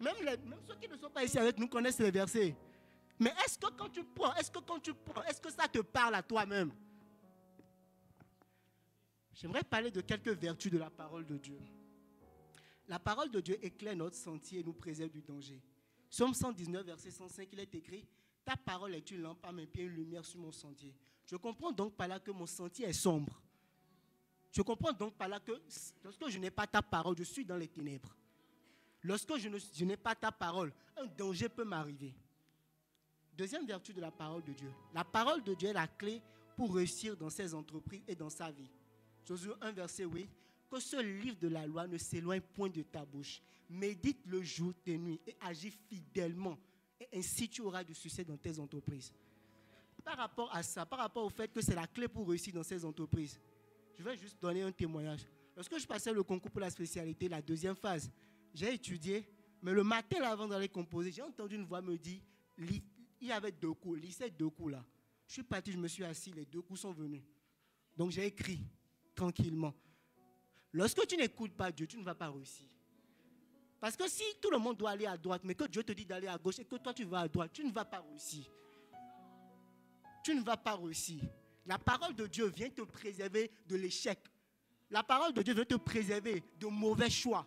Même ceux qui ne sont pas ici avec nous connaissent les versets. Mais est-ce que quand tu prends, est-ce que ça te parle à toi-même? J'aimerais parler de quelques vertus de la parole de Dieu. La parole de Dieu éclaire notre sentier et nous préserve du danger. Psaume 119, verset 105, il est écrit « Ta parole est une lampe à mes pieds, une lumière sur mon sentier. » Je comprends donc par là que mon sentier est sombre. Je comprends donc par là que lorsque je n'ai pas ta parole, je suis dans les ténèbres. Lorsque je n'ai pas ta parole, un danger peut m'arriver. Deuxième vertu de la parole de Dieu. La parole de Dieu est la clé pour réussir dans ses entreprises et dans sa vie. Josué 1, verset 8. Que ce livre de la loi ne s'éloigne point de ta bouche. Médite le jour et nuit et agis fidèlement. Et ainsi tu auras du succès dans tes entreprises. Par rapport à ça, par rapport au fait que c'est la clé pour réussir dans ces entreprises, je vais juste donner un témoignage. Lorsque je passais le concours pour la spécialité, la deuxième phase, j'ai étudié, mais le matin là, avant d'aller composer, j'ai entendu une voix me dire, il y avait 2 coups, lisez 2 coups là. Je suis parti, je me suis assis, les 2 coups sont venus. Donc j'ai écrit tranquillement. Lorsque tu n'écoutes pas Dieu, tu ne vas pas réussir. Parce que si tout le monde doit aller à droite, mais que Dieu te dit d'aller à gauche et que toi tu vas à droite, tu ne vas pas réussir. Tu ne vas pas réussir. La parole de Dieu vient te préserver de l'échec. La parole de Dieu vient te préserver de mauvais choix.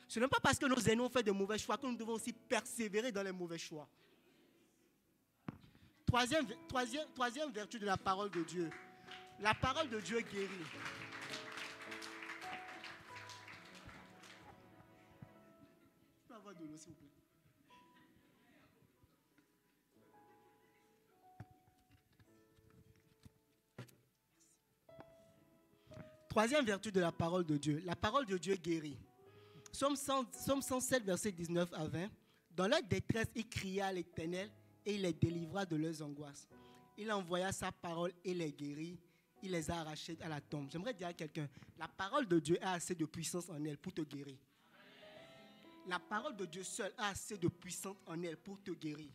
Ce n'est pas parce que nos aînés ont fait de mauvais choix que nous devons aussi persévérer dans les mauvais choix. Troisième vertu de la parole de Dieu. La parole de Dieu guérit. Je peux avoir de l'eau, s'il vous plaît. Troisième vertu de la parole de Dieu. La parole de Dieu guérit. Psaume 107, verset 19 à 20. Dans leur détresse, il cria à l'Éternel et il les délivra de leurs angoisses. Il envoya sa parole et les guérit. Il les a arrachés à la tombe. J'aimerais dire à quelqu'un, la parole de Dieu a assez de puissance en elle pour te guérir. La parole de Dieu seule a assez de puissance en elle pour te guérir.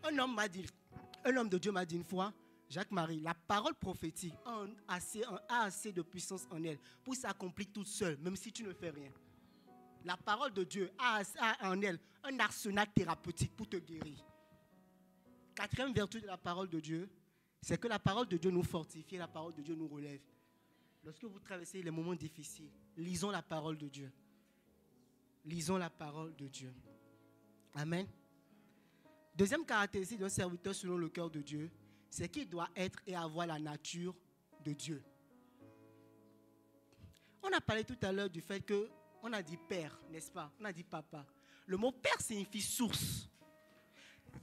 Un homme de Dieu m'a dit une fois, Jacques-Marie, la parole prophétique a assez de puissance en elle pour s'accomplir toute seule, même si tu ne fais rien. La parole de Dieu a en elle un arsenal thérapeutique pour te guérir. Quatrième vertu de la parole de Dieu, c'est que la parole de Dieu nous fortifie et la parole de Dieu nous relève. Lorsque vous traversez les moments difficiles, lisons la parole de Dieu. Lisons la parole de Dieu. Amen. Deuxième caractéristique d'un serviteur selon le cœur de Dieu, c'est qu'il doit être et avoir la nature de Dieu. On a parlé tout à l'heure du fait qu'on a dit père, n'est-ce pas? On a dit papa. Le mot père signifie source.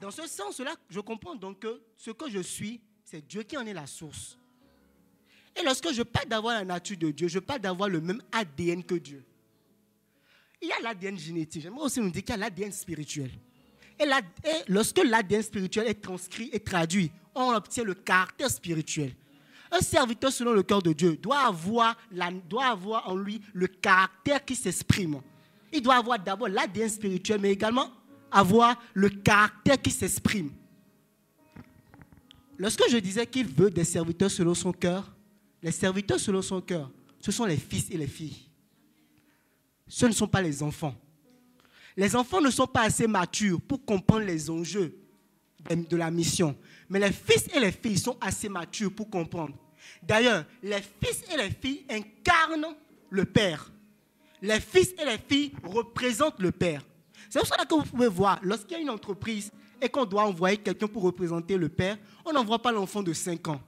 Dans ce sens-là, je comprends donc que ce que je suis, c'est Dieu qui en est la source. Et lorsque je parle d'avoir la nature de Dieu, je parle d'avoir le même ADN que Dieu. Il y a l'ADN génétique. J'aimerais aussi nous dire qu'il y a l'ADN spirituel. Et lorsque l'ADN spirituel est transcrit et traduit, on obtient le caractère spirituel. Un serviteur selon le cœur de Dieu doit avoir en lui le caractère qui s'exprime. Il doit avoir d'abord l'ADN spirituel, mais également avoir le caractère qui s'exprime. Lorsque je disais qu'il veut des serviteurs selon son cœur, les serviteurs selon son cœur, ce sont les fils et les filles. Ce ne sont pas les enfants. Les enfants ne sont pas assez matures pour comprendre les enjeux de la mission. Mais les fils et les filles sont assez matures pour comprendre. D'ailleurs, les fils et les filles incarnent le Père. Les fils et les filles représentent le Père. C'est pour ça que vous pouvez voir, lorsqu'il y a une entreprise et qu'on doit envoyer quelqu'un pour représenter le Père, on n'envoie pas l'enfant de 5 ans.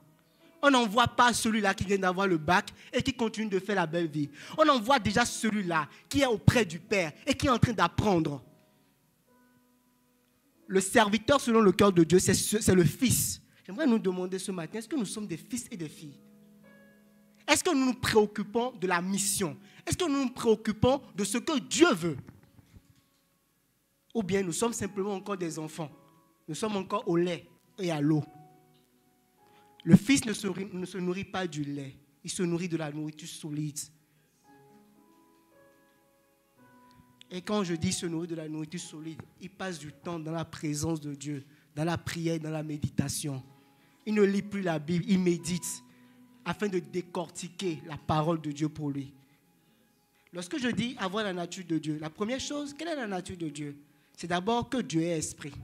On n'envoie pas celui-là qui vient d'avoir le bac et qui continue de faire la belle vie. On envoie déjà celui-là qui est auprès du Père et qui est en train d'apprendre. Le serviteur selon le cœur de Dieu, c'est le Fils. J'aimerais nous demander ce matin, est-ce que nous sommes des fils et des filles? Est-ce que nous nous préoccupons de la mission? Est-ce que nous nous préoccupons de ce que Dieu veut? Ou bien nous sommes simplement encore des enfants. Nous sommes encore au lait et à l'eau. Le fils ne se nourrit pas du lait. Il se nourrit de la nourriture solide. Et quand je dis se nourrir de la nourriture solide, il passe du temps dans la présence de Dieu, dans la prière, dans la méditation. Il ne lit plus la Bible, il médite afin de décortiquer la parole de Dieu pour lui. Lorsque je dis avoir la nature de Dieu, la première chose, quelle est la nature de Dieu? C'est d'abord que Dieu est esprit.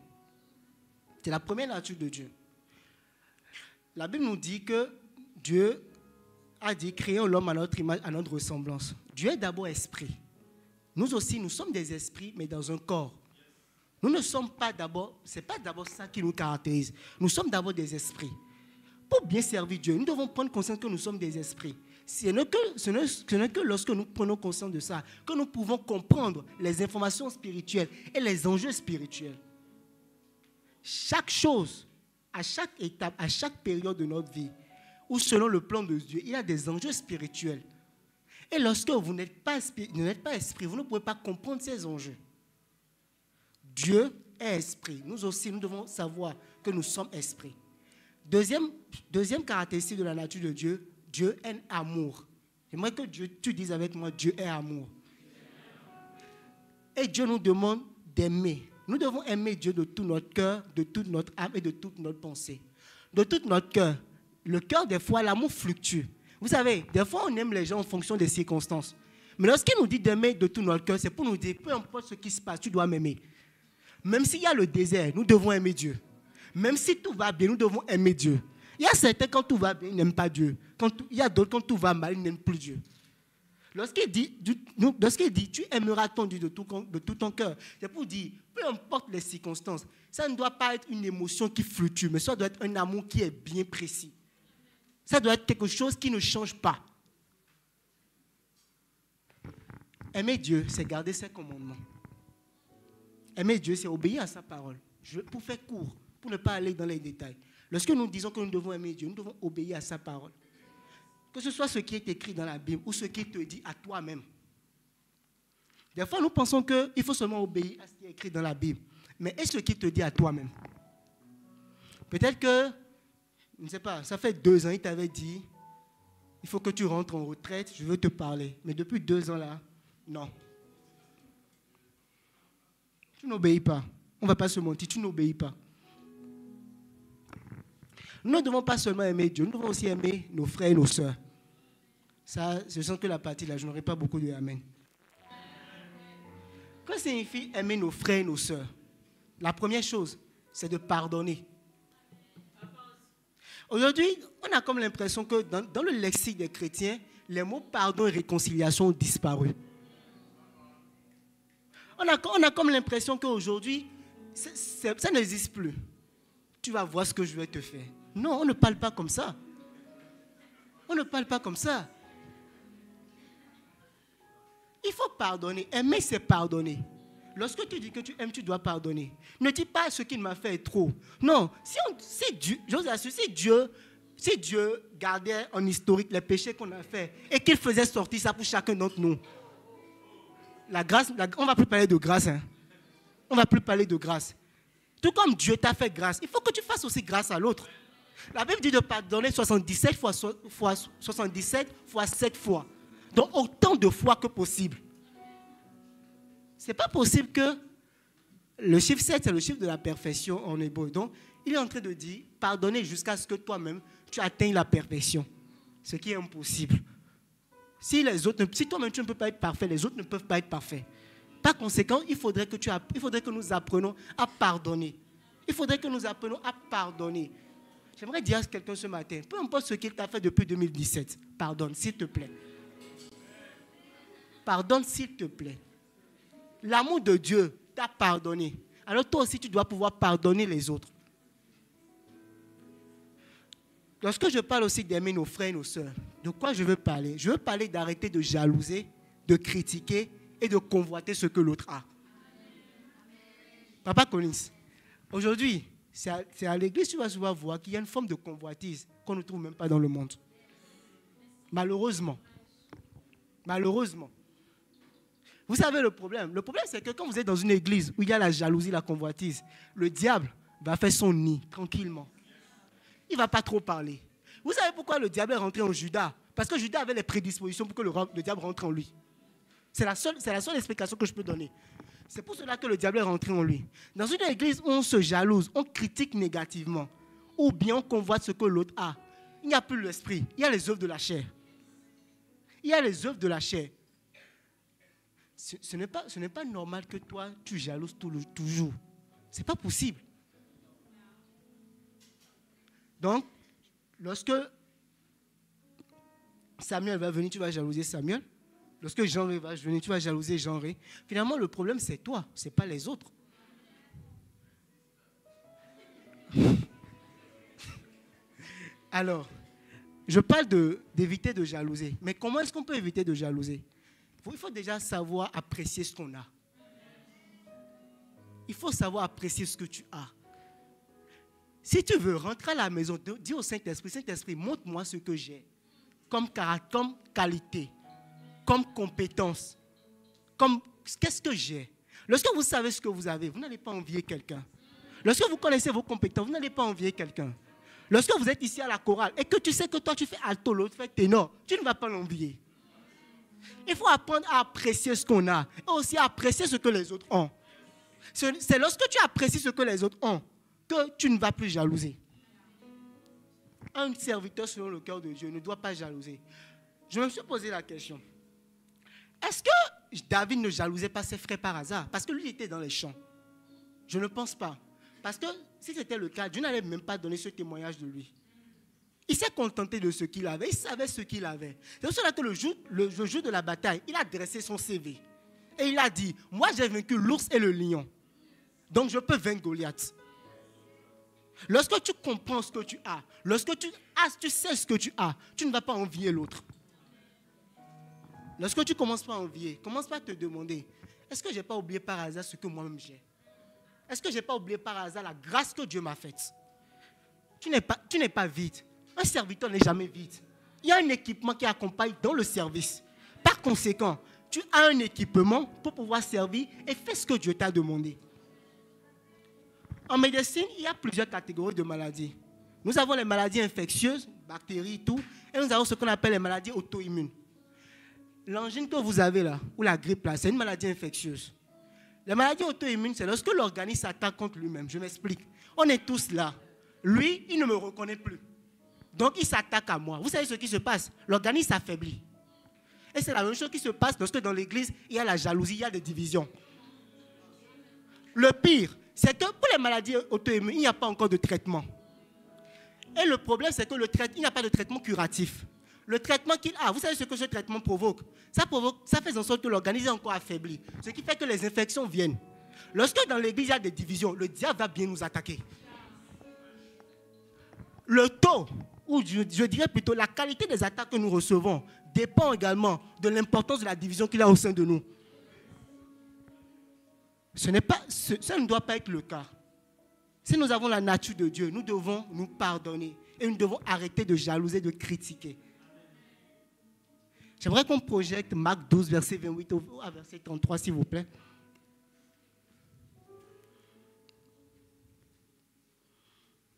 C'est la première nature de Dieu. La Bible nous dit que Dieu a dit, créons l'homme à notre image, à notre ressemblance. Dieu est d'abord esprit. Nous aussi, nous sommes des esprits, mais dans un corps. Nous ne sommes pas d'abord, ce n'est pas d'abord ça qui nous caractérise. Nous sommes d'abord des esprits. Pour bien servir Dieu, nous devons prendre conscience que nous sommes des esprits. Ce n'est que lorsque nous prenons conscience de ça que nous pouvons comprendre les informations spirituelles et les enjeux spirituels. Chaque chose, à chaque étape, à chaque période de notre vie, ou selon le plan de Dieu, il y a des enjeux spirituels. Et lorsque vous n'êtes pas esprit, vous ne pouvez pas comprendre ces enjeux. Dieu est esprit. Nous aussi, nous devons savoir que nous sommes esprits. Deuxième caractéristique de la nature de Dieu, Dieu est amour. J'aimerais que tu dises avec moi, Dieu est amour. Et Dieu nous demande d'aimer. Nous devons aimer Dieu de tout notre cœur, de toute notre âme et de toute notre pensée. De tout notre cœur. Le cœur, des fois, l'amour fluctue. Vous savez, des fois, on aime les gens en fonction des circonstances. Mais lorsqu'il nous dit d'aimer de tout notre cœur, c'est pour nous dire, peu importe ce qui se passe, tu dois m'aimer. Même s'il y a le désert, nous devons aimer Dieu. Même si tout va bien, nous devons aimer Dieu. Il y a certains, quand tout va bien, ils n'aiment pas Dieu. Il y a d'autres, quand tout va mal, ils n'aiment plus Dieu. Lorsqu'il dit, tu aimeras ton Dieu de tout ton cœur, c'est pour dire, peu importe les circonstances, ça ne doit pas être une émotion qui fluctue, mais ça doit être un amour qui est bien précis. Ça doit être quelque chose qui ne change pas. Aimer Dieu, c'est garder ses commandements. Aimer Dieu, c'est obéir à sa parole. Pour faire court, pour ne pas aller dans les détails. Lorsque nous disons que nous devons aimer Dieu, nous devons obéir à sa parole. Que ce soit ce qui est écrit dans la Bible ou ce qu'il te dit à toi-même. Des fois, nous pensons qu'il faut seulement obéir à ce qui est écrit dans la Bible. Mais est-ce ce qu'il te dit à toi-même? Peut-être que, je ne sais pas, ça fait 2 ans, il t'avait dit, il faut que tu rentres en retraite, je veux te parler. Mais depuis 2 ans là, non. Tu n'obéis pas. On ne va pas se mentir, tu n'obéis pas. Nous ne devons pas seulement aimer Dieu, nous devons aussi aimer nos frères et nos sœurs. Ça, je sens que la partie là, je n'aurai pas beaucoup de amen. Que signifie aimer nos frères et nos sœurs? La première chose, c'est de pardonner. Aujourd'hui, on a comme l'impression que dans le lexique des chrétiens, les mots pardon et réconciliation ont disparu. On a comme l'impression qu'aujourd'hui, ça n'existe plus. Tu vas voir ce que je vais te faire. Non, on ne parle pas comme ça. On ne parle pas comme ça. Il faut pardonner. Aimer, c'est pardonner. Lorsque tu dis que tu aimes, tu dois pardonner. Ne dis pas ce qu'il m'a fait est trop. Non, si Dieu gardait en historique les péchés qu'on a faits et qu'il faisait sortir ça pour chacun d'entre nous, la grâce, on ne va plus parler de grâce. Hein. On ne va plus parler de grâce. Tout comme Dieu t'a fait grâce, il faut que tu fasses aussi grâce à l'autre. La Bible dit de pardonner 77 fois 7 fois. Donc autant de fois que possible. Ce n'est pas possible que le chiffre 7, c'est le chiffre de la perfection en hébreu. Donc il est en train de dire pardonner jusqu'à ce que toi-même, tu atteignes la perfection. Ce qui est impossible. Si toi-même tu ne peux pas être parfait, les autres ne peuvent pas être parfaits. Par conséquent, il faudrait que nous apprenions à pardonner. Il faudrait que nous apprenions à pardonner. J'aimerais dire à quelqu'un ce matin, peu importe ce qu'il t'a fait depuis 2017, pardonne, s'il te plaît. Pardonne, s'il te plaît. L'amour de Dieu t'a pardonné. Alors toi aussi, tu dois pouvoir pardonner les autres. Lorsque je parle aussi d'aimer nos frères et nos sœurs, de quoi je veux parler? Je veux parler d'arrêter de jalouser, de critiquer et de convoiter ce que l'autre a. Papa Collins, aujourd'hui, c'est à l'église que tu vas souvent voir qu'il y a une forme de convoitise qu'on ne trouve même pas dans le monde. Malheureusement. Malheureusement. Vous savez le problème? Le problème, c'est que quand vous êtes dans une église où il y a la jalousie, la convoitise, le diable va faire son nid tranquillement. Il ne va pas trop parler. Vous savez pourquoi le diable est rentré en Judas? Parce que Judas avait les prédispositions pour que le diable rentre en lui. C'est la seule explication que je peux donner. C'est pour cela que le diable est rentré en lui. Dans une église où on se jalouse, on critique négativement, ou bien on convoite ce que l'autre a, il n'y a plus l'esprit, il y a les œuvres de la chair. Il y a les œuvres de la chair. ce n'est pas normal que toi, tu jalouses toujours. Ce n'est pas possible. Donc, lorsque Samuel va venir, tu vas jalouser Samuel. Lorsque Jean-Ré va venir, tu vas jalouser Jean-Ré. Finalement, le problème, c'est toi, ce n'est pas les autres. Alors, je parle d'éviter de jalouser. Mais comment est-ce qu'on peut éviter de jalouser? Il faut déjà savoir apprécier ce qu'on a. Il faut savoir apprécier ce que tu as. Si tu veux rentrer à la maison, dis au Saint-Esprit, Saint-Esprit, montre-moi ce que j'ai. Comme qualité, comme compétence, qu'est-ce que j'ai? Lorsque vous savez ce que vous avez, vous n'allez pas envier quelqu'un. Lorsque vous connaissez vos compétences, vous n'allez pas envier quelqu'un. Lorsque vous êtes ici à la chorale et que tu sais que toi tu fais alto, l'autre fait ténor, tu ne vas pas l'envier. Il faut apprendre à apprécier ce qu'on a et aussi à apprécier ce que les autres ont. C'est lorsque tu apprécies ce que les autres ont que tu ne vas plus jalouser. Un serviteur selon le cœur de Dieu ne doit pas jalouser. Je me suis posé la question. Est-ce que David ne jalousait pas ses frères par hasard? Parce que lui était dans les champs. Je ne pense pas. Parce que si c'était le cas, Dieu n'allait même pas donner ce témoignage de lui. Il s'est contenté de ce qu'il avait. Il savait ce qu'il avait. C'est pour cela que le jour de la bataille, il a dressé son CV. Et il a dit, moi j'ai vaincu l'ours et le lion. Donc je peux vaincre Goliath. Lorsque tu comprends ce que tu as, lorsque tu sais ce que tu as, tu ne vas pas envier l'autre. Lorsque tu commences pas à envier, commence pas à te demander, est-ce que je n'ai pas oublié par hasard ce que moi-même j'ai? Est-ce que je n'ai pas oublié par hasard la grâce que Dieu m'a faite? Tu n'es pas vide. Un serviteur n'est jamais vide. Il y a un équipement qui accompagne dans le service. Par conséquent, tu as un équipement pour pouvoir servir et fais ce que Dieu t'a demandé. En médecine, il y a plusieurs catégories de maladies. Nous avons les maladies infectieuses, bactéries, tout, et nous avons ce qu'on appelle les maladies auto-immunes. L'angine que vous avez là, ou la grippe là, c'est une maladie infectieuse. Les maladies auto-immunes, c'est lorsque l'organisme s'attaque contre lui-même. Je m'explique. On est tous là. Lui, il ne me reconnaît plus. Donc, il s'attaque à moi. Vous savez ce qui se passe? L'organisme s'affaiblit. Et c'est la même chose qui se passe lorsque dans l'église, il y a la jalousie, il y a des divisions. Le pire, c'est que pour les maladies auto-immunes, il n'y a pas encore de traitement. Et le problème, c'est que il n'y a pas de traitement curatif. Le traitement qu'il a, vous savez ce que ce traitement provoque? Ça fait en sorte que l'organisme est encore affaibli. Ce qui fait que les infections viennent. Lorsque dans l'église, il y a des divisions, le diable va bien nous attaquer. Le taux, ou je dirais plutôt la qualité des attaques que nous recevons, dépend également de l'importance de la division qu'il y a au sein de nous. Ça ne doit pas être le cas. Si nous avons la nature de Dieu, nous devons nous pardonner et nous devons arrêter de jalouser, de critiquer. J'aimerais qu'on projette Marc 12, verset 28 à verset 33, s'il vous plaît.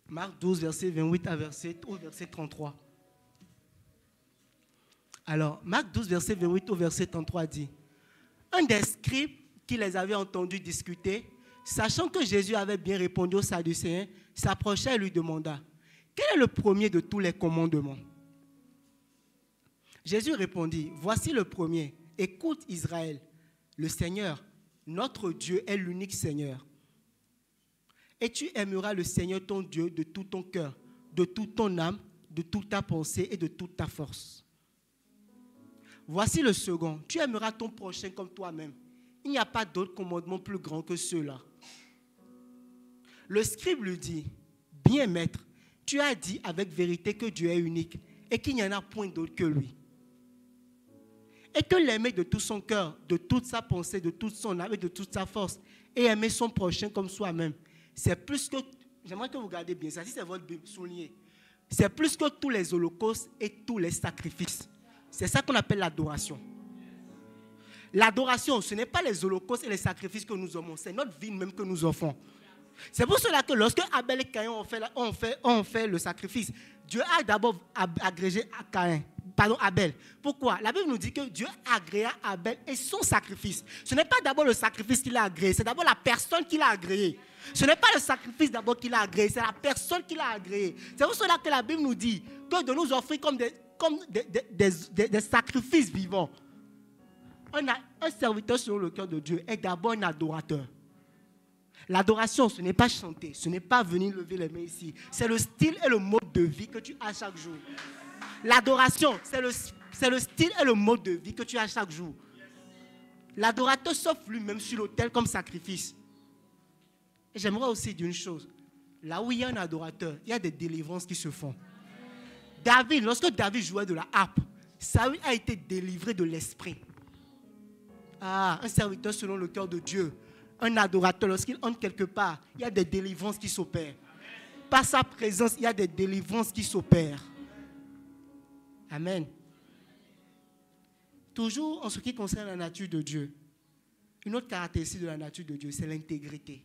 Marc 12, verset 28 au verset 33. Alors, Marc 12, verset 28 au verset 33 dit, un des scribes qui les avait entendus discuter, sachant que Jésus avait bien répondu aux Sadducéens, s'approcha et lui demanda, quel est le premier de tous les commandements? Jésus répondit, voici le premier, écoute Israël, le Seigneur, notre Dieu est l'unique Seigneur. Et tu aimeras le Seigneur ton Dieu de tout ton cœur, de toute ton âme, de toute ta pensée et de toute ta force. Voici le second, tu aimeras ton prochain comme toi-même. Il n'y a pas d'autre commandement plus grand que ceux-là. Le scribe lui dit, bien maître, tu as dit avec vérité que Dieu est unique et qu'il n'y en a point d'autre que lui. Et que l'aimer de tout son cœur, de toute sa pensée, de toute son âme et de toute sa force, et aimer son prochain comme soi-même, c'est plus que, j'aimerais que vous regardez bien ça, si c'est votre Bible, soulignez, c'est plus que tous les holocaustes et tous les sacrifices. C'est ça qu'on appelle l'adoration. L'adoration, ce n'est pas les holocaustes et les sacrifices que nous offrons, c'est notre vie même que nous offrons. C'est pour cela que lorsque Abel et Caïn ont fait le sacrifice, Dieu a d'abord agrégé Abel. Pourquoi? La Bible nous dit que Dieu agréa Abel et son sacrifice. Ce n'est pas d'abord le sacrifice qu'il a agréé, c'est d'abord la personne qu'il a agréée. Ce n'est pas le sacrifice d'abord qu'il a agréé, c'est la personne qu'il a agréée. C'est pour cela que la Bible nous dit que de nous offrir comme des sacrifices vivants. Un serviteur selon le cœur de Dieu est d'abord un adorateur. L'adoration, ce n'est pas chanter, ce n'est pas venir lever les mains ici. C'est le style et le mode de vie que tu as chaque jour. L'adoration, c'est le style et le mode de vie que tu as chaque jour. L'adorateur s'offre lui-même sur l'autel comme sacrifice. Et j'aimerais aussi dire une chose. Là où il y a un adorateur, il y a des délivrances qui se font. David, lorsque David jouait de la harpe, Saül a été délivré de l'esprit. Ah, un serviteur selon le cœur de Dieu, un adorateur, lorsqu'il entre quelque part, il y a des délivrances qui s'opèrent. Par sa présence, il y a des délivrances qui s'opèrent. Amen. Toujours en ce qui concerne la nature de Dieu, une autre caractéristique de la nature de Dieu, c'est l'intégrité.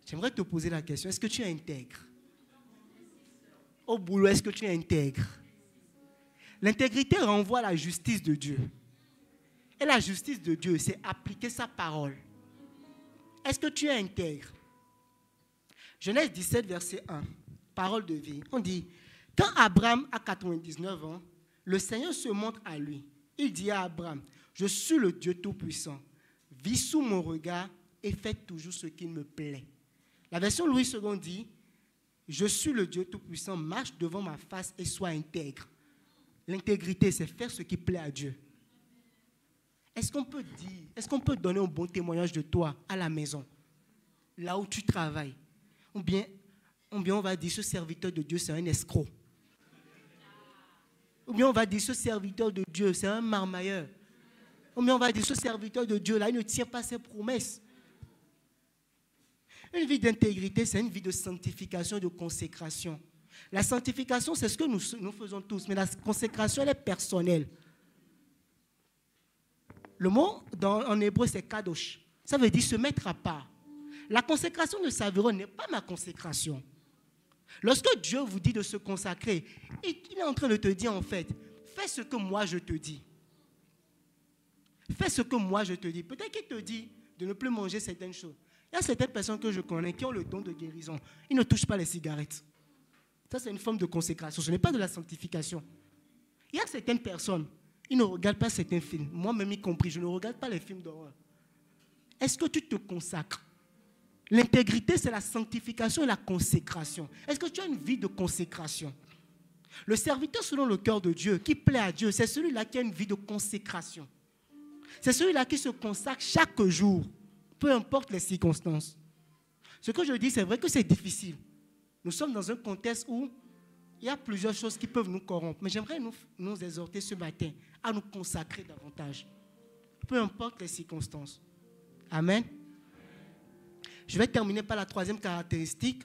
J'aimerais te poser la question, est-ce que tu es intègre? Au boulot, est-ce que tu es intègre? L'intégrité renvoie à la justice de Dieu. Et la justice de Dieu, c'est appliquer sa parole. Est-ce que tu es intègre? Genèse 17, verset 1, parole de vie. On dit, quand Abraham a 99 ans, le Seigneur se montre à lui. Il dit à Abraham, je suis le Dieu Tout-Puissant. Vis sous mon regard et fais toujours ce qui me plaît. La version Louis II dit, je suis le Dieu Tout-Puissant, marche devant ma face et sois intègre. L'intégrité, c'est faire ce qui plaît à Dieu. Est-ce qu'on peut donner un bon témoignage de toi à la maison, là où tu travailles? Ou bien on va dire, ce serviteur de Dieu, c'est un escroc. Ou bien on va dire, ce serviteur de Dieu, c'est un marmailleur. Ou bien on va dire, ce serviteur de Dieu, là, il ne tient pas ses promesses. Une vie d'intégrité, c'est une vie de sanctification et de consécration. La sanctification, c'est ce que nous faisons tous, mais la consécration, elle est personnelle. Le mot en hébreu, c'est kadosh. Ça veut dire se mettre à part. La consécration de Savéron n'est pas ma consécration. Lorsque Dieu vous dit de se consacrer, il est en train de te dire en fait, fais ce que moi je te dis. Fais ce que moi je te dis. Peut-être qu'il te dit de ne plus manger certaines choses. Il y a certaines personnes que je connais qui ont le don de guérison. Ils ne touchent pas les cigarettes. Ça, c'est une forme de consécration. Ce n'est pas de la sanctification. Il y a certaines personnes, ils ne regardent pas certains films. Moi-même y compris, je ne regarde pas les films d'horreur. Est-ce que tu te consacres? L'intégrité, c'est la sanctification et la consécration. Est-ce que tu as une vie de consécration? Le serviteur selon le cœur de Dieu, qui plaît à Dieu, c'est celui-là qui a une vie de consécration. C'est celui-là qui se consacre chaque jour, peu importe les circonstances. Ce que je dis, c'est vrai que c'est difficile. Nous sommes dans un contexte où il y a plusieurs choses qui peuvent nous corrompre. Mais j'aimerais nous exhorter ce matin à nous consacrer davantage, peu importe les circonstances. Amen. Je vais terminer par la troisième caractéristique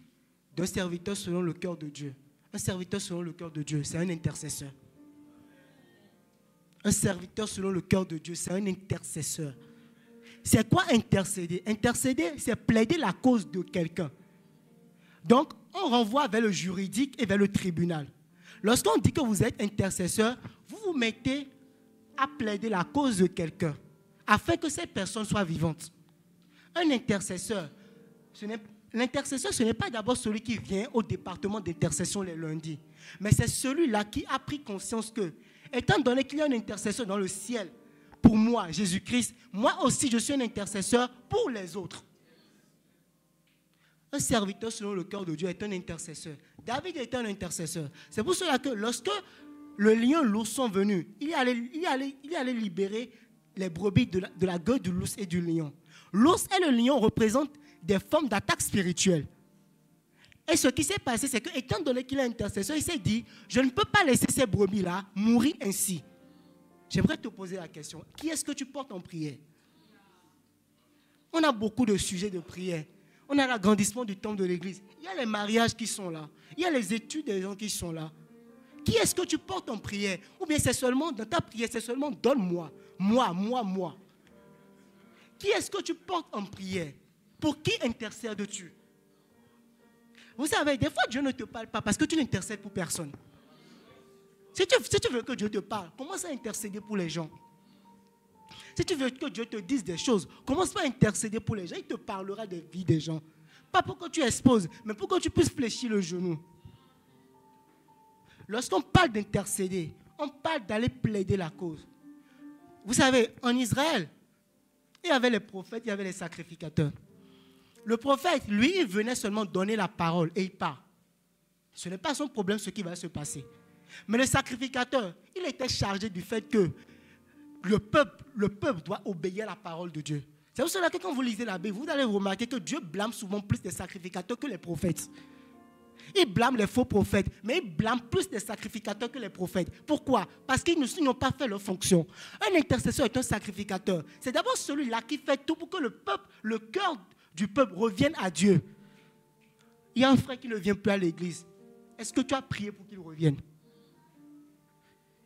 d'un serviteur selon le cœur de Dieu. Un serviteur selon le cœur de Dieu, c'est un intercesseur. Un serviteur selon le cœur de Dieu, c'est un intercesseur. C'est quoi intercéder? Intercéder, c'est plaider la cause de quelqu'un. Donc, on renvoie vers le juridique et vers le tribunal. Lorsqu'on dit que vous êtes intercesseur, vous vous mettez à plaider la cause de quelqu'un afin que cette personne soit vivante. Un intercesseur, l'intercesseur, ce n'est pas d'abord celui qui vient au département d'intercession les lundis, mais c'est celui-là qui a pris conscience que, étant donné qu'il y a un intercesseur dans le ciel, pour moi, Jésus-Christ, moi aussi je suis un intercesseur pour les autres. Un serviteur selon le cœur de Dieu est un intercesseur. David était un intercesseur. C'est pour cela que lorsque le lion et l'ours sont venus, il allait libérer les brebis de la gueule de l'ours et du lion. L'ours et le lion représentent des formes d'attaque spirituelle. Et ce qui s'est passé, c'est que, étant donné qu'il est intercesseur, il s'est dit, je ne peux pas laisser ces brebis-là mourir ainsi. J'aimerais te poser la question, qui est-ce que tu portes en prière? On a beaucoup de sujets de prière. On a l'agrandissement du temple de l'église. Il y a les mariages qui sont là. Il y a les études des gens qui sont là. Qui est-ce que tu portes en prière? Ou bien c'est seulement, dans ta prière, c'est seulement donne-moi. Moi. Qui est-ce que tu portes en prière? Pour qui intercèdes-tu? Vous savez, des fois, Dieu ne te parle pas parce que tu n'intercèdes pour personne. Si tu veux que Dieu te parle, commence à intercéder pour les gens. Si tu veux que Dieu te dise des choses, commence pas à intercéder pour les gens. Il te parlera des vies des gens. Pas pour que tu exposes, mais pour que tu puisses fléchir le genou. Lorsqu'on parle d'intercéder, on parle d'aller plaider la cause. Vous savez, en Israël, il y avait les prophètes, il y avait les sacrificateurs. Le prophète, lui, il venait seulement donner la parole et il part. Ce n'est pas son problème ce qui va se passer. Mais le sacrificateur, il était chargé du fait que le peuple doit obéir à la parole de Dieu. C'est pour cela que quand vous lisez la Bible, vous allez remarquer que Dieu blâme souvent plus les sacrificateurs que les prophètes. Il blâme les faux prophètes, mais il blâme plus les sacrificateurs que les prophètes. Pourquoi? Parce qu'ils n'ont pas fait leur fonction. Un intercesseur est un sacrificateur. C'est d'abord celui-là qui fait tout pour que le cœur du peuple revienne à Dieu. Il y a un frère qui ne vient plus à l'église. Est-ce que tu as prié pour qu'il revienne?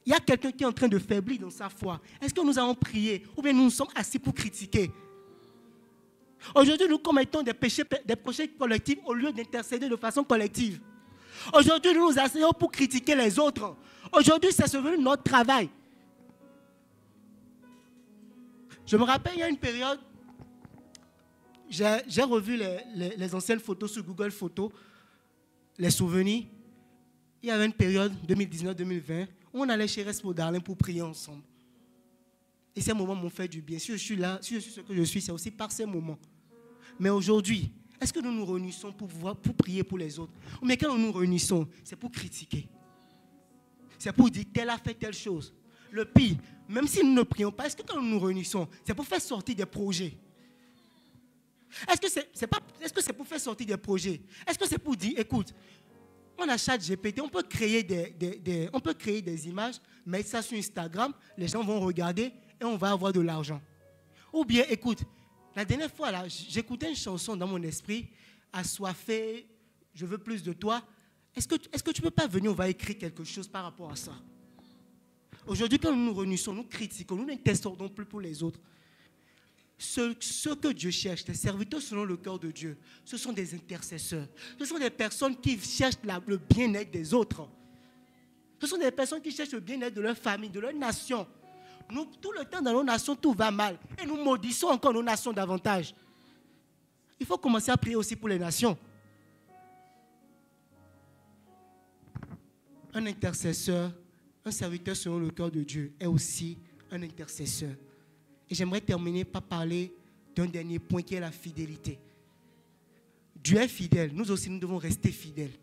Il y a quelqu'un qui est en train de faiblir dans sa foi. Est-ce que nous avons prié ou bien nous nous sommes assis pour critiquer? Aujourd'hui, nous commettons des péchés collectifs au lieu d'intercéder de façon collective. Aujourd'hui, nous nous asseyons pour critiquer les autres. Aujourd'hui, c'est devenu notre travail. Je me rappelle, il y a une période, j'ai revu les anciennes photos sur Google Photos, les souvenirs. Il y avait une période, 2019-2020, où on allait chez Respo Darlin pour prier ensemble. Et ces moments m'ont fait du bien. Si je suis là, si je suis ce que je suis, c'est aussi par ces moments. Mais aujourd'hui, est-ce que nous nous réunissons pour prier pour les autres? Mais quand nous nous réunissons, c'est pour critiquer. C'est pour dire tel a fait telle chose. Le pire, même si nous ne prions pas, est-ce que quand nous nous réunissons, c'est pour faire sortir des projets? Est-ce que c'est pour faire sortir des projets? Est-ce que c'est pour dire, écoute, on a ChatGPT, on peut créer des images, mettre ça sur Instagram, les gens vont regarder et on va avoir de l'argent. Ou bien, écoute, la dernière fois, là, j'écoutais une chanson dans mon esprit, assoiffé, je veux plus de toi. Est-ce que tu ne peux pas venir, on va écrire quelque chose par rapport à ça? Aujourd'hui, quand nous nous réunissons, nous critiquons, nous n'intercédons plus pour les autres. Ce que Dieu cherche, les serviteurs selon le cœur de Dieu, ce sont des intercesseurs. Ce sont des personnes qui cherchent le bien-être des autres. Ce sont des personnes qui cherchent le bien-être de leur famille, de leur nation. Nous, tout le temps dans nos nations, tout va mal. Et nous maudissons encore nos nations davantage. Il faut commencer à prier aussi pour les nations. Un intercesseur, un serviteur selon le cœur de Dieu est aussi un intercesseur. Et j'aimerais terminer par parler d'un dernier point qui est la fidélité. Dieu est fidèle, nous aussi nous devons rester fidèles.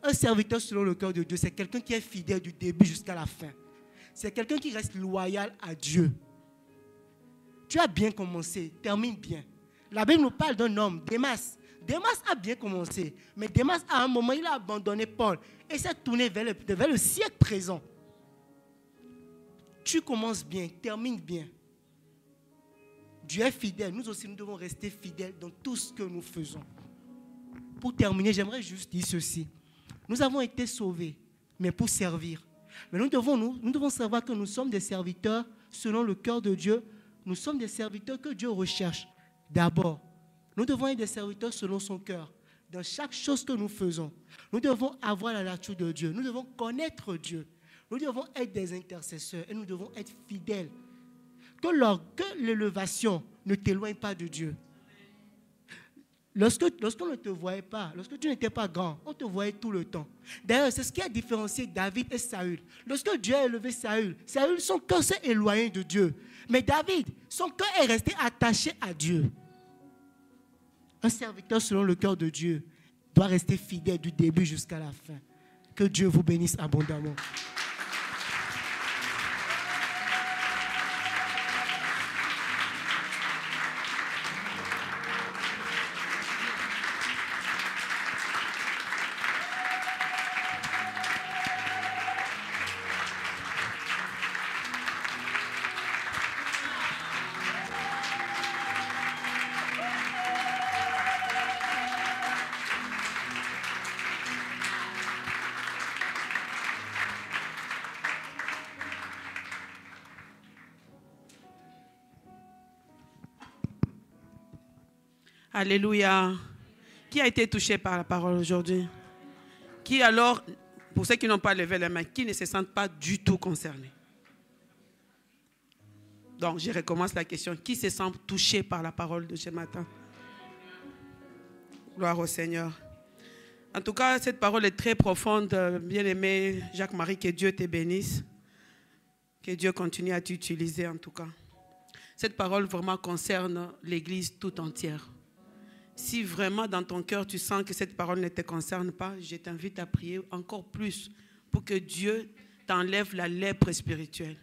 Un serviteur selon le cœur de Dieu, c'est quelqu'un qui est fidèle du début jusqu'à la fin. C'est quelqu'un qui reste loyal à Dieu. Tu as bien commencé, termine bien. La Bible nous parle d'un homme, Démas. Démas a bien commencé, mais Démas, à un moment, il a abandonné Paul et s'est tourné vers le siècle présent. Tu commences bien, termine bien. Dieu est fidèle. Nous aussi, nous devons rester fidèles dans tout ce que nous faisons. Pour terminer, j'aimerais juste dire ceci. Nous avons été sauvés, mais pour servir. Mais nous devons savoir que nous sommes des serviteurs selon le cœur de Dieu. Nous sommes des serviteurs que Dieu recherche. D'abord, nous devons être des serviteurs selon son cœur. Dans chaque chose que nous faisons, nous devons avoir la nature de Dieu. Nous devons connaître Dieu. Nous devons être des intercesseurs et nous devons être fidèles. Que l'élévation ne t'éloigne pas de Dieu. Lorsqu'on ne te voyait pas, lorsque tu n'étais pas grand, on te voyait tout le temps. D'ailleurs, c'est ce qui a différencié David et Saül. Lorsque Dieu a élevé Saül, son cœur s'est éloigné de Dieu. Mais David, son cœur est resté attaché à Dieu. Un serviteur selon le cœur de Dieu doit rester fidèle du début jusqu'à la fin. Que Dieu vous bénisse abondamment. Alléluia. Qui a été touché par la parole aujourd'hui? Qui alors, pour ceux qui n'ont pas levé la main, qui ne se sentent pas du tout concernés? Donc, je recommence la question. Qui se sent touché par la parole de ce matin? Gloire au Seigneur. En tout cas, cette parole est très profonde. Bien-aimé Jacques-Marie, que Dieu te bénisse. Que Dieu continue à t'utiliser en tout cas. Cette parole vraiment concerne l'Église tout entière. Si vraiment dans ton cœur tu sens que cette parole ne te concerne pas, je t'invite à prier encore plus pour que Dieu t'enlève la lèpre spirituelle.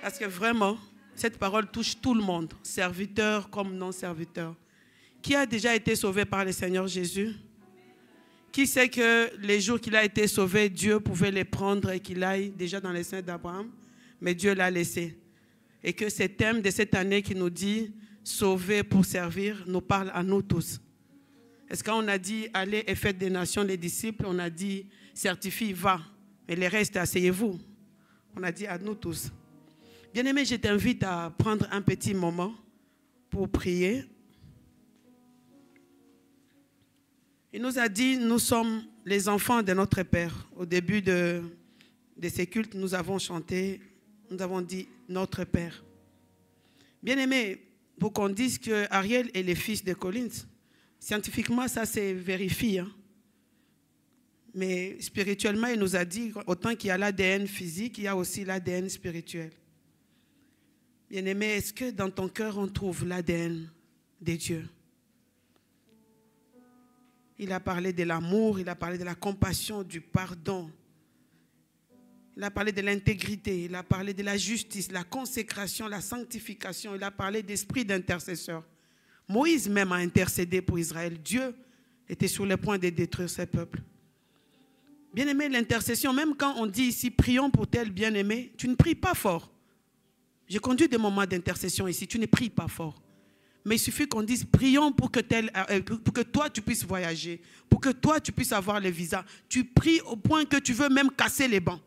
Parce que vraiment, cette parole touche tout le monde, serviteur comme non-serviteur. Qui a déjà été sauvé par le Seigneur Jésus? Qui sait que les jours qu'il a été sauvé, Dieu pouvait les prendre et qu'il aille déjà dans les seins d'Abraham, mais Dieu l'a laissé. Et que ce thème de cette année qui nous dit « Sauver pour servir » nous parle à nous tous. Est-ce qu'on a dit « Allez et faites des nations les disciples », on a dit « Certifie, va ». Mais les restes, asseyez-vous. On a dit à nous tous. Bien-aimé, je t'invite à prendre un petit moment pour prier. Il nous a dit, nous sommes les enfants de notre Père. Au début de ces cultes, nous avons chanté, nous avons dit notre Père. Bien-aimé, pour qu'on dise que Ariel est le fils de Collins, scientifiquement, ça se vérifie. Hein? Mais spirituellement, il nous a dit, autant qu'il y a l'ADN physique, il y a aussi l'ADN spirituel. Bien-aimé, est-ce que dans ton cœur, on trouve l'ADN de Dieu? Il a parlé de l'amour, il a parlé de la compassion, du pardon. Il a parlé de l'intégrité, il a parlé de la justice, la consécration, la sanctification. Il a parlé d'esprit d'intercesseur. Moïse même a intercédé pour Israël. Dieu était sur le point de détruire ses peuples. Bien-aimé, l'intercession, même quand on dit ici, prions pour tel bien-aimé, tu ne pries pas fort. J'ai conduit des moments d'intercession ici, tu ne pries pas fort. Mais il suffit qu'on dise, prions pour que toi tu puisses voyager, pour que toi tu puisses avoir le visa. Tu pries au point que tu veux même casser les bancs.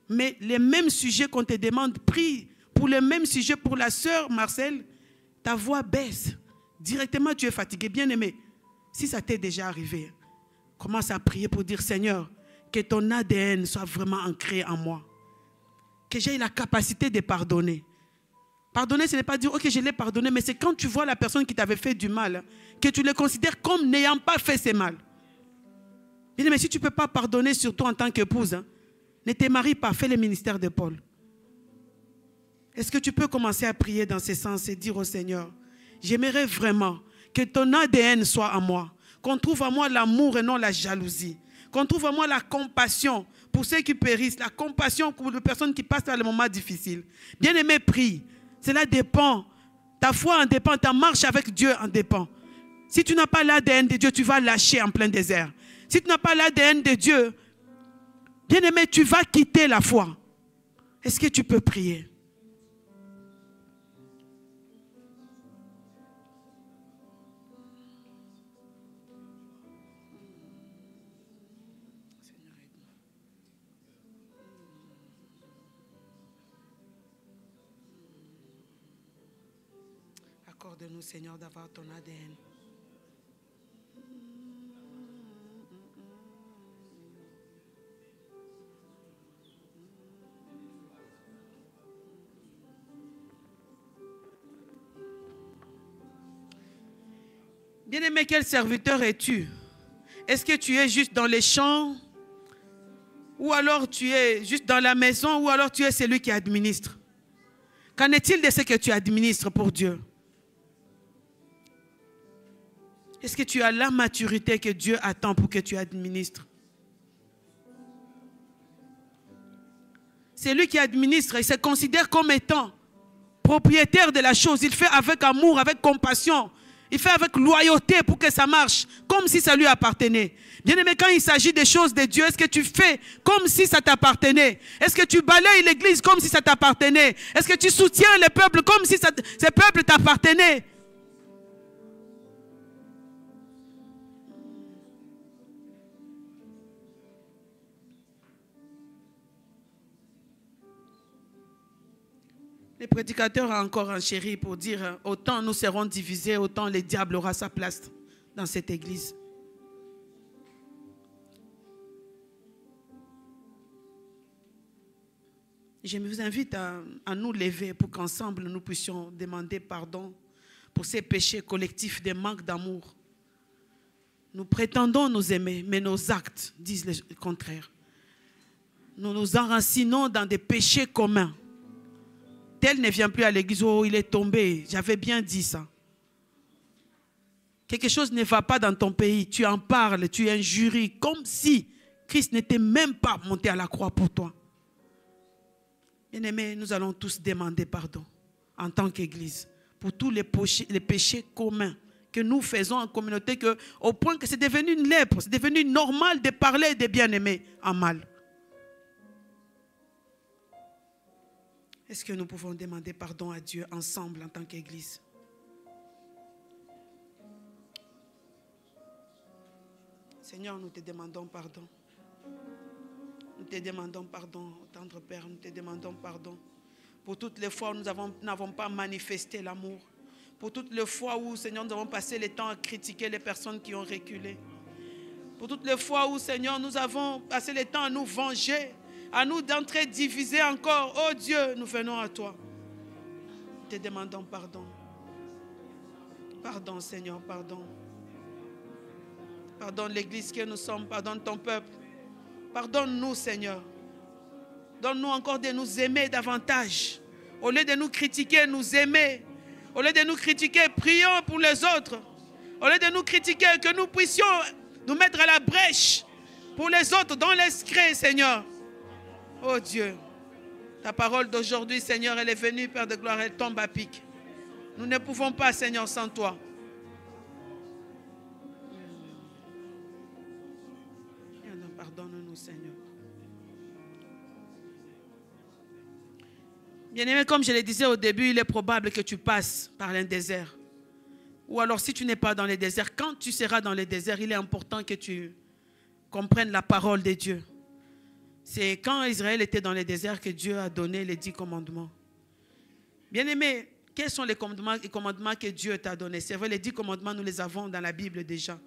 Mais les mêmes sujets qu'on te demande, prie pour le même sujet pour la sœur Marcel, ta voix baisse. Directement tu es fatigué. Bien-aimé, si ça t'est déjà arrivé, commence à prier pour dire, Seigneur, que ton ADN soit vraiment ancré en moi. Que j'ai la capacité de pardonner. Pardonner, ce n'est pas dire, ok, je l'ai pardonné, mais c'est quand tu vois la personne qui t'avait fait du mal, que tu le considères comme n'ayant pas fait ce mal. Mais si tu ne peux pas pardonner, surtout en tant qu'épouse, ne te marie pas, fais le ministère de Paul. Est-ce que tu peux commencer à prier dans ce sens et dire au Seigneur, j'aimerais vraiment que ton ADN soit en moi, qu'on trouve en moi l'amour et non la jalousie, qu'on trouve en moi la compassion pour ceux qui périssent, la compassion pour les personnes qui passent par les moments difficiles. Bien-aimé, prie. Cela dépend. Ta foi en dépend, ta marche avec Dieu en dépend. Si tu n'as pas l'ADN de Dieu, tu vas lâcher en plein désert. Si tu n'as pas l'ADN de Dieu, bien-aimé, tu vas quitter la foi. Est-ce que tu peux prier? Accorde-nous, Seigneur, d'avoir ton ADN. Bien-aimé, quel serviteur es-tu? Est-ce que tu es juste dans les champs? Ou alors tu es juste dans la maison? Ou alors tu es celui qui administre? Qu'en est-il de ce que tu administres pour Dieu? Est-ce que tu as la maturité que Dieu attend pour que tu administres? Celui qui administre, il se considère comme étant propriétaire de la chose. Il fait avec amour, avec compassion. Il fait avec loyauté pour que ça marche, comme si ça lui appartenait. Bien-aimé, quand il s'agit des choses de Dieu, est-ce que tu fais comme si ça t'appartenait? Est-ce que tu balayes l'église comme si ça t'appartenait? Est-ce que tu soutiens le peuple comme si ce peuple t'appartenait? Les prédicateurs ont encore enchéri pour dire autant nous serons divisés, autant le diable aura sa place dans cette église. Je vous invite à nous lever pour qu'ensemble nous puissions demander pardon pour ces péchés collectifs de manque d'amour. Nous prétendons nous aimer, mais nos actes disent le contraire. nous nous enracinons dans des péchés communs. Tel ne vient plus à l'église, oh il est tombé, j'avais bien dit ça. Quelque chose ne va pas dans ton pays, tu en parles, tu injuries, comme si Christ n'était même pas monté à la croix pour toi. Bien-aimés, nous allons tous demander pardon en tant qu'église pour tous les péchés communs que nous faisons en communauté, au point que c'est devenu une lèpre, c'est devenu normal de parler des bien-aimés en mal. Est-ce que nous pouvons demander pardon à Dieu ensemble en tant qu'église? Seigneur, nous te demandons pardon. Nous te demandons pardon, tendre Père, nous te demandons pardon pour toutes les fois où nous n'avons pas manifesté l'amour. Pour toutes les fois où, Seigneur, nous avons passé le temps à critiquer les personnes qui ont reculé. Pour toutes les fois où, Seigneur, nous avons passé le temps à nous venger, à nous d'entrer divisés encore. Oh Dieu, nous venons à toi. Nous te demandons pardon. Pardon, Seigneur, pardon. Pardonne l'église que nous sommes, pardonne ton peuple. Pardonne-nous, Seigneur. Donne-nous encore de nous aimer davantage. Au lieu de nous critiquer, nous aimer. Au lieu de nous critiquer, prions pour les autres. Au lieu de nous critiquer, que nous puissions nous mettre à la brèche pour les autres dans l'esprit, Seigneur. Oh Dieu, ta parole d'aujourd'hui, Seigneur, elle est venue, Père de gloire, elle tombe à pic. Nous ne pouvons pas, Seigneur, sans toi. Pardonne-nous, Seigneur. Bien-aimé, comme je le disais au début, il est probable que tu passes par un désert. Ou alors, si tu n'es pas dans le désert, quand tu seras dans le désert, il est important que tu comprennes la parole de Dieu. C'est quand Israël était dans le désert que Dieu a donné les 10 commandements. Bien-aimé, quels sont les commandements que Dieu t'a donnés? C'est vrai, les 10 commandements, nous les avons dans la Bible déjà.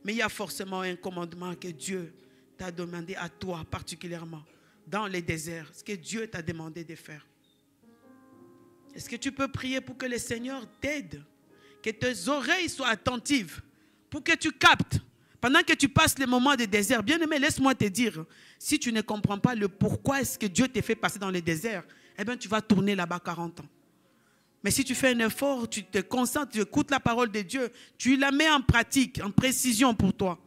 Mais il y a forcément un commandement que Dieu t'a demandé à toi particulièrement, dans les déserts, ce que Dieu t'a demandé de faire. Est-ce que tu peux prier pour que le Seigneur t'aide, que tes oreilles soient attentives, pour que tu captes, pendant que tu passes les moments de désert? Bien-aimé, laisse-moi te dire, si tu ne comprends pas le pourquoi est-ce que Dieu t'a fait passer dans les déserts, eh bien tu vas tourner là-bas 40 ans. Mais si tu fais un effort, tu te concentres, tu écoutes la parole de Dieu, tu la mets en pratique, en précision pour toi,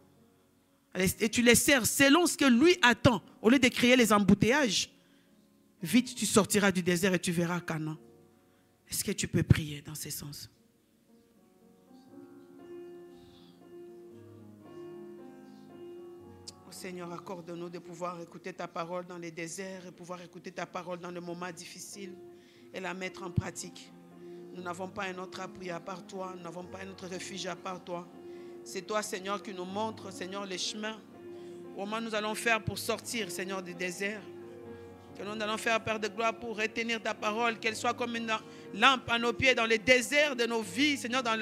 et tu les sers selon ce que lui attend, au lieu de créer les embouteillages, vite tu sortiras du désert et tu verras Canaan. Est-ce que tu peux prier dans ce sens? Oh Seigneur, accorde-nous de pouvoir écouter ta parole dans les déserts et pouvoir écouter ta parole dans les moments difficiles et la mettre en pratique. Nous n'avons pas un autre appui à part toi, nous n'avons pas un autre refuge à part toi. C'est toi, Seigneur, qui nous montre, Seigneur, les chemins. Comment nous allons faire pour sortir, Seigneur, du désert. Que nous allons faire, Père de gloire, pour retenir ta parole, qu'elle soit comme une lampe à nos pieds dans les déserts de nos vies, Seigneur, dans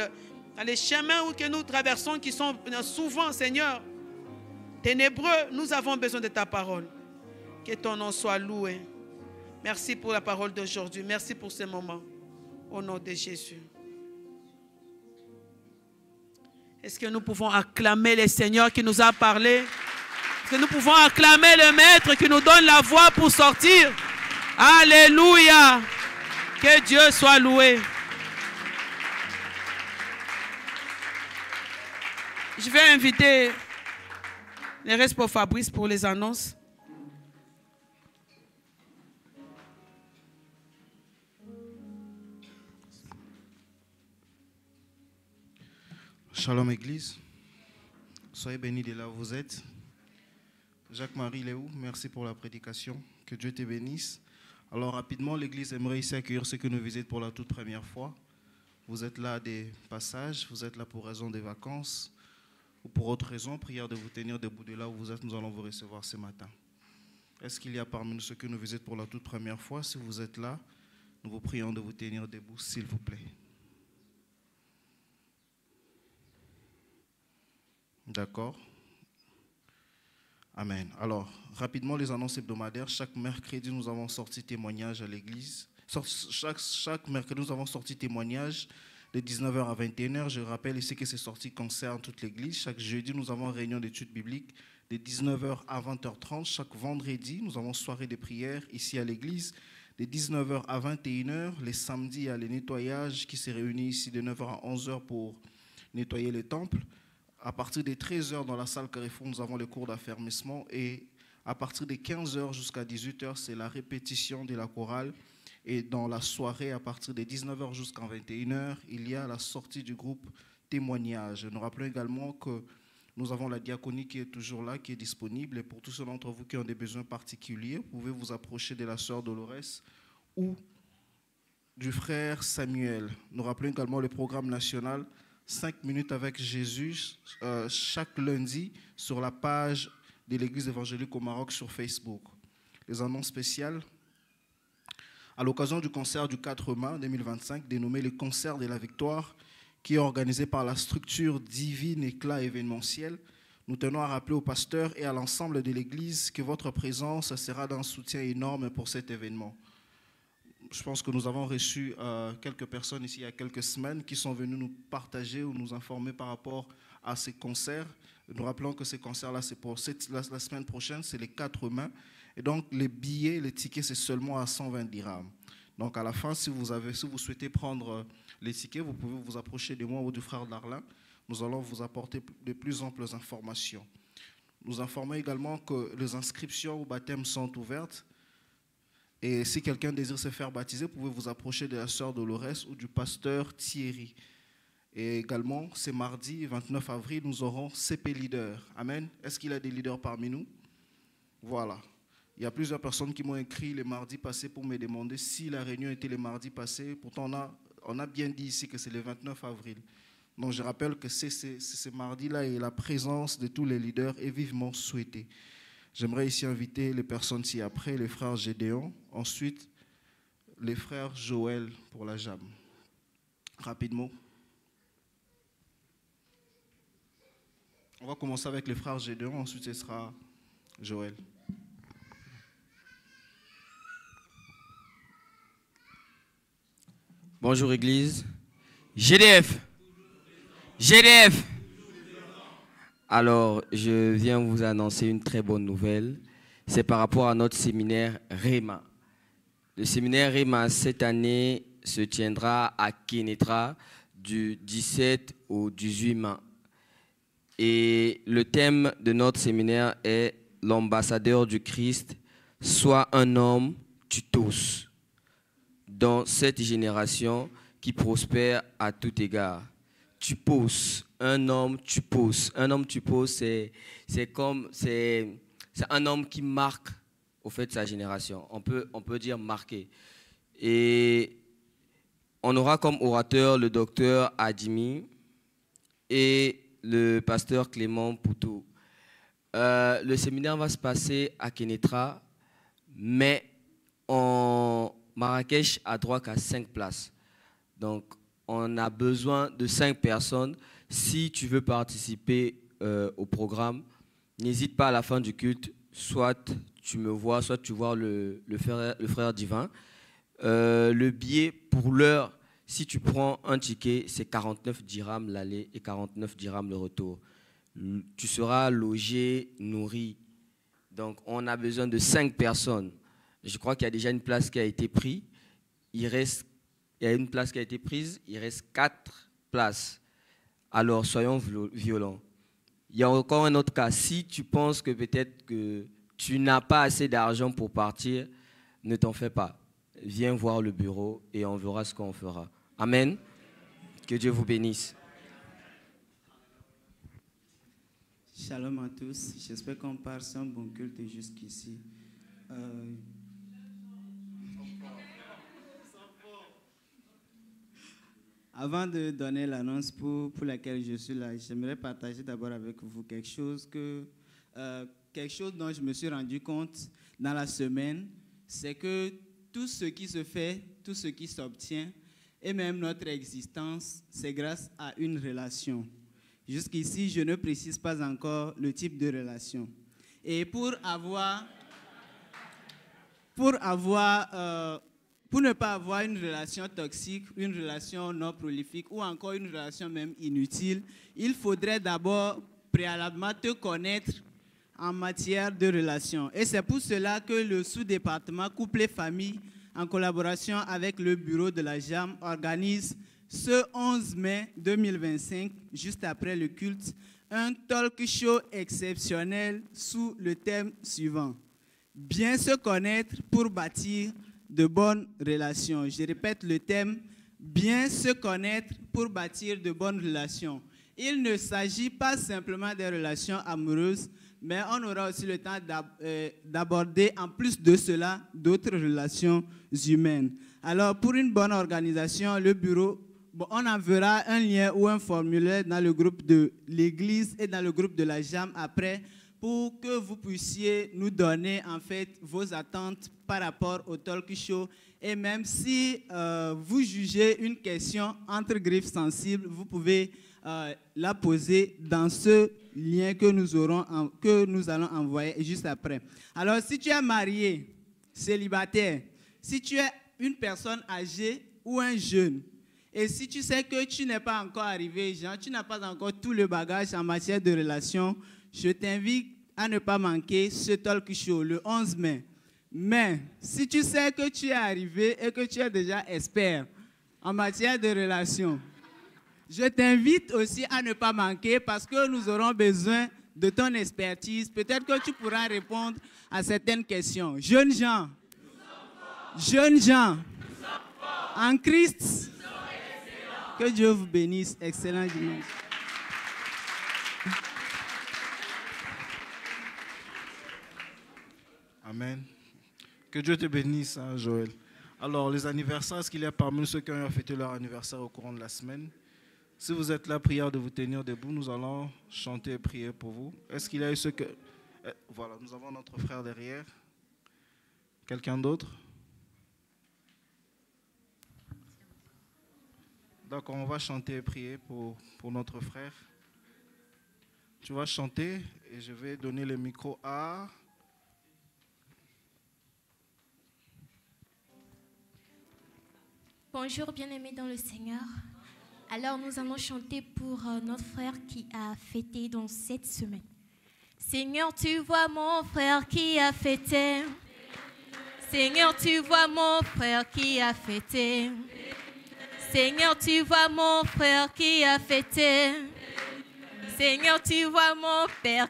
les chemins que nous traversons, qui sont souvent, Seigneur, ténébreux. Nous avons besoin de ta parole. Que ton nom soit loué. Merci pour la parole d'aujourd'hui. Merci pour ce moment. Au nom de Jésus. Est-ce que nous pouvons acclamer le Seigneur qui nous a parlé? Est-ce que nous pouvons acclamer le Maître qui nous donne la voix pour sortir? Alléluia! Que Dieu soit loué. Je vais inviter les restes pour Fabrice pour les annonces. Shalom Église, soyez bénis de là où vous êtes. Jacques-Marie Léou, merci pour la prédication, que Dieu te bénisse. Alors rapidement, l'Église aimerait ici accueillir ceux que nous visitent pour la toute première fois. Vous êtes là des passages, vous êtes là pour raison des vacances ou pour autre raison, prière de vous tenir debout de là où vous êtes, nous allons vous recevoir ce matin. Est-ce qu'il y a parmi nous ceux que nous visitent pour la toute première fois? Si vous êtes là, nous vous prions de vous tenir debout, s'il vous plaît. D'accord. Amen. Alors, rapidement, les annonces hebdomadaires. Chaque mercredi, nous avons sorti témoignage à l'église. Chaque mercredi, nous avons sorti témoignage de 19h à 21h. Je rappelle ici que ces sorties concernent toute l'Église. Chaque jeudi, nous avons une réunion d'études bibliques de 19h à 20h30. Chaque vendredi, nous avons soirée de prière ici à l'Église de 19h à 21h. Les samedis, il y a les nettoyages qui se réunissent ici de 9h à 11h pour nettoyer les temples. À partir de 13h dans la salle Carrefour, nous avons le cours d'affermissement et à partir de 15h jusqu'à 18h, c'est la répétition de la chorale. Et dans la soirée, à partir de 19h jusqu'à 21h, il y a la sortie du groupe témoignage. Nous rappelons également que nous avons la diaconie qui est toujours là, qui est disponible. Et pour tous ceux d'entre vous qui ont des besoins particuliers, vous pouvez vous approcher de la sœur Dolores ou du frère Samuel. Nous rappelons également le programme national 5 minutes avec Jésus chaque lundi sur la page de l'Église évangélique au Maroc sur Facebook. Les annonces spéciales. À l'occasion du concert du 4 mai 2025, dénommé le concert de la victoire, qui est organisé par la structure Divine Éclat événementiel, nous tenons à rappeler aux pasteurs et à l'ensemble de l'Église que votre présence sera d'un soutien énorme pour cet événement. Je pense que nous avons reçu quelques personnes ici il y a quelques semaines qui sont venues nous partager ou nous informer par rapport à ces concerts. Nous rappelons que ces concerts-là, c'est pour la semaine prochaine, c'est les 4 mai. Et donc, les billets, les tickets, c'est seulement à 120 dirhams. Donc, à la fin, si vous souhaitez prendre les tickets, vous pouvez vous approcher de moi ou du frère Darlin. Nous allons vous apporter de plus amples informations. Nous informons également que les inscriptions au baptême sont ouvertes. Et si quelqu'un désire se faire baptiser, vous pouvez vous approcher de la sœur Dolores ou du pasteur Thierry. Et également, c'est mardi 29 avril, nous aurons CP Leader. Amen. Est-ce qu'il y a des leaders parmi nous? Voilà. Il y a plusieurs personnes qui m'ont écrit les mardis passés pour me demander si la réunion était les mardis passés. Pourtant, on a bien dit ici que c'est le 29 avril. Donc, je rappelle que c'est ce mardi-là et la présence de tous les leaders est vivement souhaitée. J'aimerais ici inviter les personnes ci-après, les frères Gédéon, ensuite les frères Joël pour la JAM. Rapidement. On va commencer avec les frères Gédéon, ensuite ce sera Joël. Bonjour Église. GDF. GDF. Alors, je viens vous annoncer une très bonne nouvelle. C'est par rapport à notre séminaire REMA. Le séminaire REMA, cette année, se tiendra à Kénétra du 17 au 18 mai. Et le thème de notre séminaire est « L'ambassadeur du Christ, soit un homme, tu tousses » dans cette génération qui prospère à tout égard. Tu pousses, un homme, tu pousses. Un homme, tu pousses, c'est un homme qui marque au fait sa génération. On peut dire marqué. Et on aura comme orateur le docteur Adimi et le pasteur Clément Poutou. Le séminaire va se passer à Kénétra, mais en Marrakech a droit qu'à 5 places. Donc, on a besoin de 5 personnes. Si tu veux participer au programme, n'hésite pas à la fin du culte, soit tu me vois, soit tu vois le frère divin. Le billet pour l'heure, si tu prends un ticket, c'est 49 dirhams l'aller et 49 dirhams le retour. Tu seras logé, nourri. Donc, on a besoin de 5 personnes. Je crois qu'il y a déjà une place qui a été prise. Il y a une place qui a été prise. Il reste 4 places. Alors, soyons violents. Il y a encore un autre cas. Si tu penses que peut-être que tu n'as pas assez d'argent pour partir, ne t'en fais pas. Viens voir le bureau et on verra ce qu'on fera. Amen. Que Dieu vous bénisse. Shalom à tous. J'espère qu'on passe un bon culte jusqu'ici. Avant de donner l'annonce pour laquelle je suis là, j'aimerais partager d'abord avec vous quelque chose dont je me suis rendu compte dans la semaine, c'est que tout ce qui se fait, tout ce qui s'obtient, et même notre existence, c'est grâce à une relation. Jusqu'ici, je ne précise pas encore le type de relation. Et pour avoir pour ne pas avoir une relation toxique, une relation non prolifique ou encore une relation même inutile, il faudrait d'abord préalablement te connaître en matière de relations. Et c'est pour cela que le sous-département Couple et Famille, en collaboration avec le bureau de la JAM, organise ce 11 mai 2025, juste après le culte, un talk show exceptionnel sous le thème suivant: bien se connaître pour bâtir de bonnes relations. Je répète le thème: bien se connaître pour bâtir de bonnes relations. Il ne s'agit pas simplement des relations amoureuses, mais on aura aussi le temps d'aborder, en plus de cela, d'autres relations humaines. Alors, pour une bonne organisation, le bureau, on enverra un lien ou un formulaire dans le groupe de l'Église et dans le groupe de la JAM après, pour que vous puissiez nous donner en fait vos attentes par rapport au talk show. Et même si vous jugez une question entre griffes sensibles, vous pouvez la poser dans ce lien que nous allons envoyer juste après. Alors, si tu es marié, célibataire, si tu es une personne âgée ou un jeune, et si tu sais que tu n'es pas encore arrivé, genre, tu n'as pas encore tout le bagage en matière de relations, je t'invite à ne pas manquer ce talk show le 11 mai. Mais si tu sais que tu es arrivé et que tu es déjà expert en matière de relations, je t'invite aussi à ne pas manquer parce que nous aurons besoin de ton expertise. Peut-être que tu pourras répondre à certaines questions. Jeunes gens, en Christ, que Dieu vous bénisse. Excellent dimanche. Amen. Que Dieu te bénisse, hein, Joël. Alors, les anniversaires, est-ce qu'il y a parmi nous ceux qui ont fêté leur anniversaire au courant de la semaine? Si vous êtes là, prière de vous tenir debout, nous allons chanter et prier pour vous. Est-ce qu'il y a eu ceux que... Voilà, nous avons notre frère derrière. Quelqu'un d'autre? D'accord, on va chanter et prier pour notre frère. Tu vas chanter et je vais donner le micro à... Bonjour bien-aimés dans le Seigneur. Alors nous allons chanter pour notre frère qui a fêté dans cette semaine. Seigneur, tu vois mon frère qui a fêté. Seigneur, tu vois mon frère qui a fêté. Seigneur, tu vois mon frère qui a fêté. Seigneur, tu vois mon père